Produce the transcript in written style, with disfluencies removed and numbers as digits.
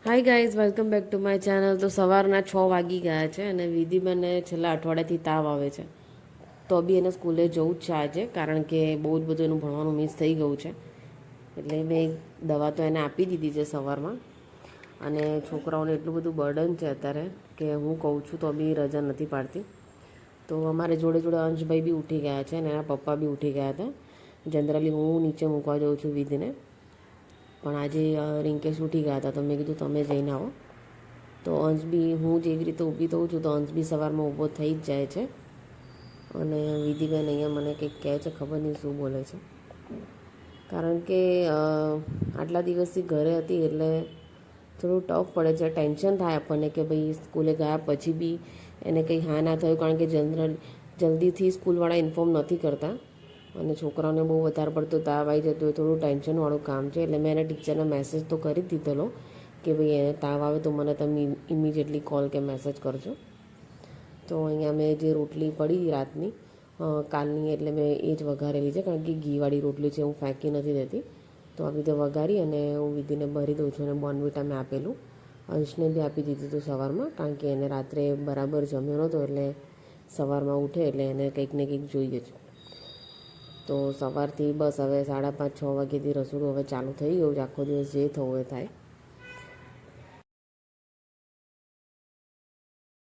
Hi guys, welcome back to my channel. તો સવારના 6 વાગી ગયા છે અને વિધિબેનને છેલ્લા અઠવાડિયાથી તાવ આવે છે. તો બી એને સ્કૂલે જવું જ છે આજે, કારણ કે બહુ જ બધું એનું ભણવાનું મિસ થઈ ગયું છે. એટલે મેં દવા તો એને આપી દીધી છે સવારમાં. અને છોકરાઓને એટલું બધું બર્ડન છે અત્યારે કે હું કહું છું તો બી રજા નથી પાડતી. તો અમારે જોડે જોડે અંશભાઈ બી ઉઠી ગયા છે અને એના પપ્પા બી ઉઠી ગયા હતા. જનરલી હું નીચે મૂકવા જાઉં છું વિધિને, પણ આજે રિંકેશ ઉઠી ગયા હતા તો મેં કીધું તમે જઈને આવો. તો અંશ બી, હું જેવી રીતે ઊભી થઉં છું તો અંશ બી સવારમાં ઊભો થઈ જ જાય છે. અને વિધિબેન અહીંયા મને કંઈક કહે છે, ખબર નહીં શું બોલે છે. કારણ કે આટલા દિવસથી ઘરે હતી એટલે થોડું ટફ પડે છે. ટેન્શન થાય આપણને કે ભાઈ સ્કૂલે ગયા પછી બી એને કંઈ હા ના થયું, કારણ કે જલ્દીથી સ્કૂલવાળા ઇન્ફોર્મ નથી કરતા અને છોકરાઓને બહુ વધારે પડતો તાવ આવી જતો હોય, થોડું ટેન્શનવાળું કામ છે. એટલે મેં એને ટીચરને મેસેજ તો કરી જ દીધેલો કે ભાઈ એને તાવ આવે તો મને તમે ઇમિડિયેટલી કોલ કે મેસેજ કરજો. તો અહીંયા મેં જે રોટલી પડી રાતની કાલની, એટલે મેં એ જ વઘારેલી છે, કારણ કે ઘીવાળી રોટલી છે, હું ફેંકી નથી દેતી. તો આવી રીતે વઘારી અને હું વિધિને ભરી દઉં છું. અને બોર્નવિટા મેં આપેલું, અંશને બી આપી દીધું હતું સવારમાં, કારણ કે એને રાત્રે બરાબર જમ્યો નહોતો એટલે સવારમાં ઉઠે એટલે એને કંઈક ને કંઈક જોઈએ જ. તો સવારથી બસ હવે 5:30-6 વાગ્યાથી રસોડું હવે ચાલુ થઈ ગયું છે. આખો દિવસ જે થવું એ થાય.